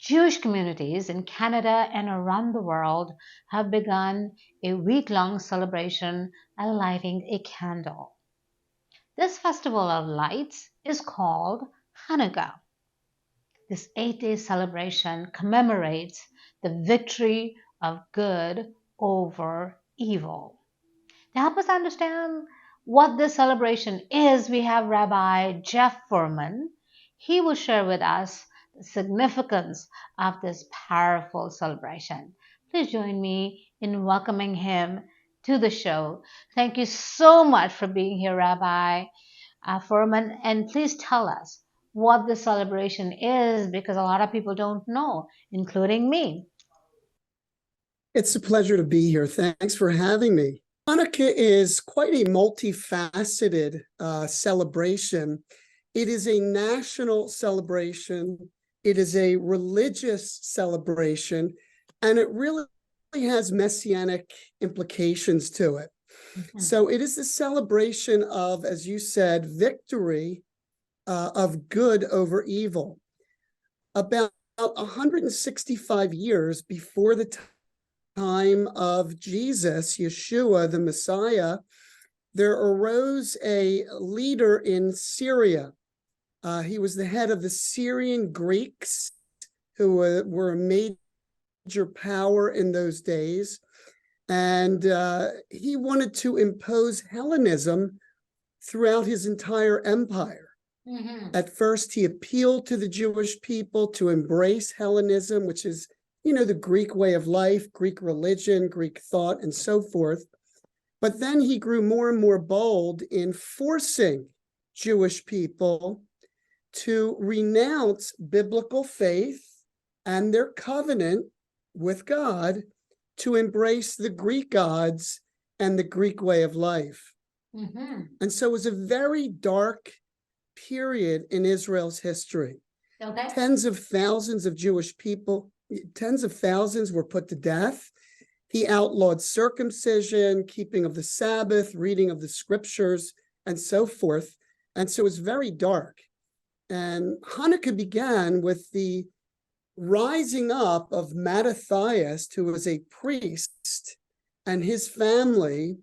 Jewish communities in Canada and around the world have begun a week-long celebration by lighting a candle. This festival of lights is called Hanukkah. This 8-day celebration commemorates the victory of good over evil. To help us understand what this celebration is, we have Rabbi Jeff Furman. He will share with us the significance of this powerful celebration. Please join me in welcoming him to the show. Thank you so much for being here, Rabbi Furman, and please tell us what the celebration is, because a lot of people don't know, including me. It's a pleasure to be here. Thanks for having me. Hanukkah is quite a multifaceted celebration. It is a national celebration. It is a religious celebration, and it really has messianic implications to it. Mm-hmm. So it is the celebration of, as you said, victory of good over evil. About 165 years before the time of Jesus, Yeshua, the Messiah, there arose a leader in Syria. He was the head of the Syrian Greeks, who were a major power in those days. And he wanted to impose Hellenism throughout his entire empire. Mm-hmm. At first, he appealed to the Jewish people to embrace Hellenism, which is, the Greek way of life, Greek religion, Greek thought, and so forth. But then he grew more and more bold in forcing Jewish people to renounce biblical faith and their covenant with God to embrace the Greek gods and the Greek way of life. Mm-hmm. And so it was a very dark period in Israel's history. Okay. Tens of thousands of Jewish people, tens of thousands were put to death. He outlawed circumcision, keeping of the Sabbath, reading of the scriptures, and so forth. And so it was very dark. And Hanukkah began with the rising up of Mattathias, who was a priest, and his family,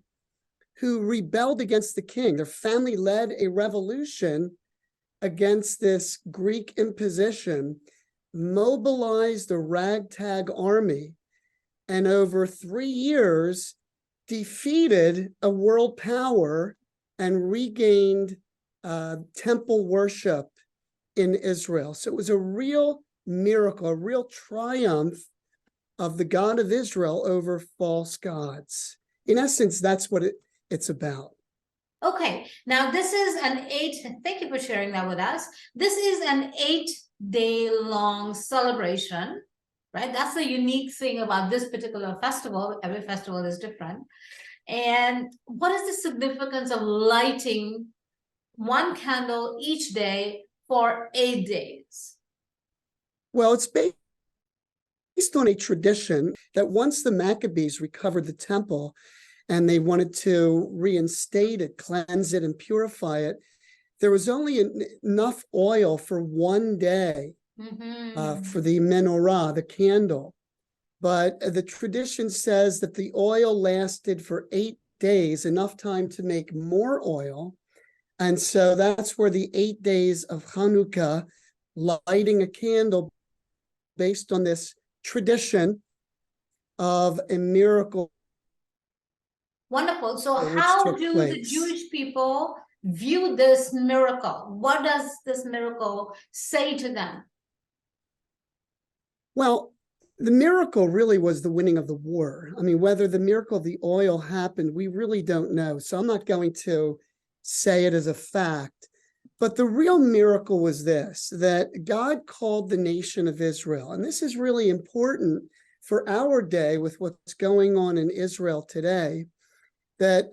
who rebelled against the king. Their family led a revolution against this Greek imposition, mobilized a ragtag army, and over 3 years defeated a world power and regained temple worship in Israel. So it was a real miracle, a real triumph of the God of Israel over false gods. In essence, that's what it's about. Okay, now this is thank you for sharing that with us. This is an 8-day long celebration, right? That's the unique thing about this particular festival. Every festival is different. And what is the significance of lighting one candle each day for 8 days? Well, it's based on a tradition that once the Maccabees recovered the temple and they wanted to reinstate it, cleanse it, and purify it, there was only enough oil for 1 day for the menorah, the candle. But the tradition says that the oil lasted for 8 days, enough time to make more oil. And so that's where the 8 days of Hanukkah, lighting a candle based on this tradition of a miracle. Wonderful. So how do the Jewish people view this miracle? What does this miracle say to them? Well, the miracle really was the winning of the war. I mean, whether the miracle of the oil happened, we really don't know. So I'm not going to say it as a fact. But the real miracle was this, that God called the nation of Israel. And this is really important for our day with what's going on in Israel today, that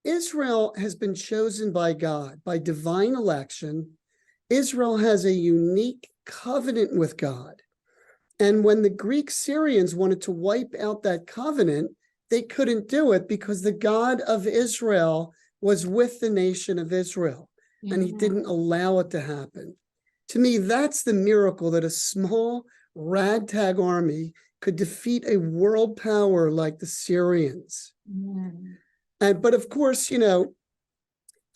Israel has been chosen by God, by divine election. Israel has a unique covenant with God. And when the Greek Syrians wanted to wipe out that covenant, they couldn't do it because the God of Israel was with the nation of Israel, and he didn't allow it to happen. To me, that's the miracle, that a small ragtag army could defeat a world power like the Syrians. Mm. But of course, the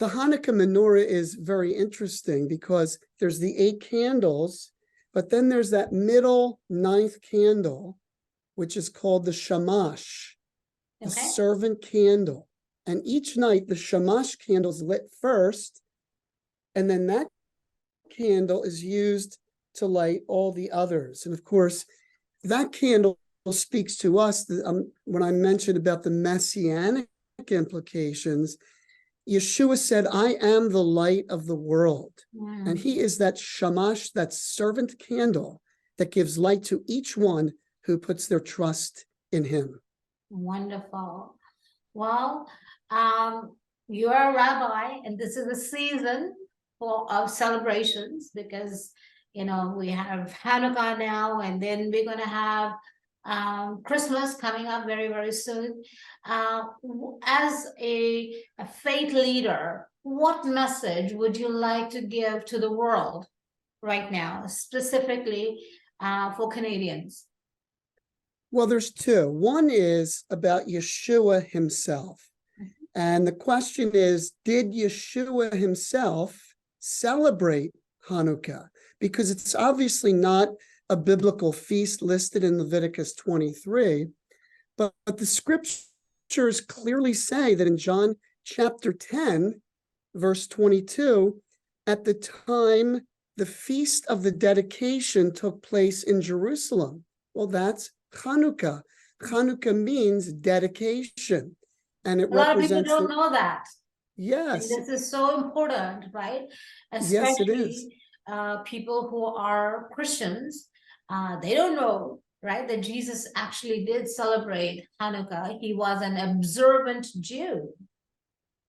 Hanukkah menorah is very interesting because there's the 8 candles, but then there's that middle 9th candle, which is called the shamash, the Okay. servant candle. And each night, the shamash candle is lit first, and then that candle is used to light all the others. And of course, that candle speaks to us. When I mentioned about the messianic implications, Yeshua said, I am the light of the world. And he is that shamash, that servant candle that gives light to each one who puts their trust in him. Wonderful. Well, you're a rabbi, and this is a season of celebrations because, we have Hanukkah now, and then we're going to have Christmas coming up very, very soon. As a faith leader, what message would you like to give to the world right now, specifically for Canadians? Well, there's two. One is about Yeshua himself. And the question is, did Yeshua himself celebrate Hanukkah? Because it's obviously not a biblical feast listed in Leviticus 23, but the scriptures clearly say that in John chapter 10, verse 22, at the time the feast of the dedication took place in Jerusalem. Well, that's Hanukkah. Hanukkah means dedication, and it A lot of people represents don't know that. And yes, this is so important, right? yes, it is. Especially people who are Christians, they don't know, right, that Jesus actually did celebrate Hanukkah. He was an observant Jew.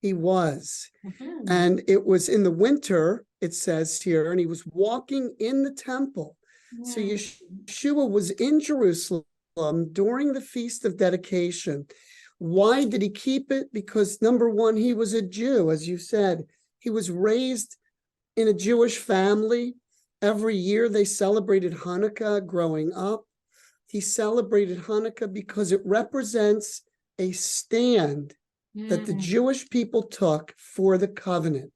He was. Mhm. And it was in the winter, it says here, and he was walking in the temple. So Yeshua was in Jerusalem during the Feast of Dedication. Why did he keep it? Because number one, he was a Jew, as you said. He was raised in a Jewish family. Every year they celebrated Hanukkah growing up. He celebrated Hanukkah because it represents a stand that the Jewish people took for the covenant.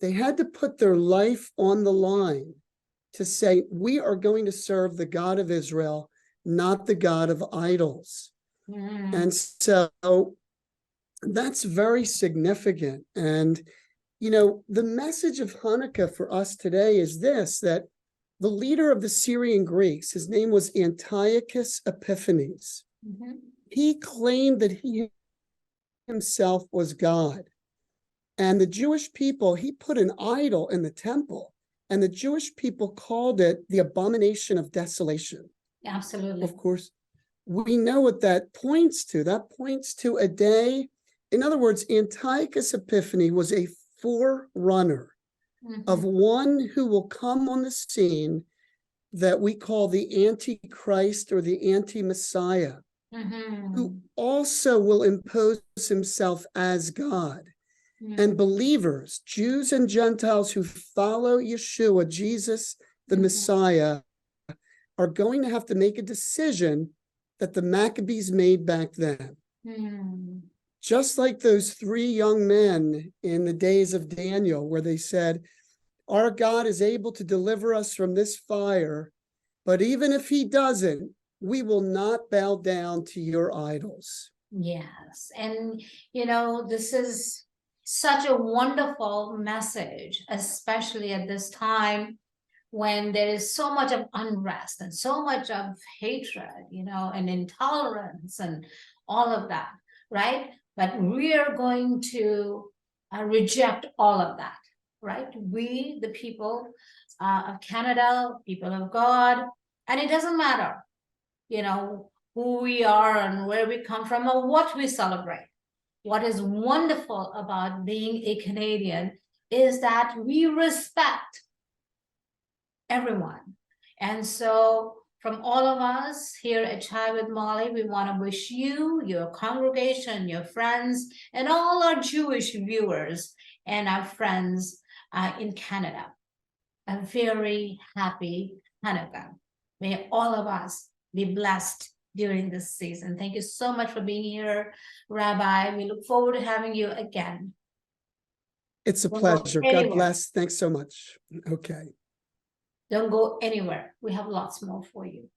They had to put their life on the line to say, we are going to serve the God of Israel, not the God of idols. And so that's very significant. And, the message of Hanukkah for us today is this, that the leader of the Syrian Greeks, his name was Antiochus Epiphanes. He claimed that he himself was God. And the Jewish people, he put an idol in the temple, and the Jewish people called it the abomination of desolation. Absolutely. Of course, we know what that points to. That points to a day. In other words, Antiochus Epiphanes was a forerunner of one who will come on the scene that we call the Antichrist or the Anti-Messiah, who also will impose himself as God. And believers, Jews and Gentiles who follow Yeshua, Jesus, the Messiah, are going to have to make a decision that the Maccabees made back then. Just like those 3 young men in the days of Daniel, where they said, our God is able to deliver us from this fire, but even if he doesn't, we will not bow down to your idols. Yes. And, this is such a wonderful message, especially at this time when there is so much of unrest and so much of hatred, and intolerance and all of that, right? But we are going to reject all of that, right? We, the people of Canada, people of God, and it doesn't matter, who we are and where we come from or what we celebrate. What is wonderful about being a Canadian is that we respect everyone. And so from all of us here at Chai with Molly, we want to wish you, your congregation, your friends, and all our Jewish viewers and our friends in Canada a very happy Hanukkah. May all of us be blessed during this season. Thank you so much for being here, Rabbi. We look forward to having you again. It's a Don't go pleasure. God anywhere. bless. Thanks so much. Okay. Don't go anywhere. We have lots more for you.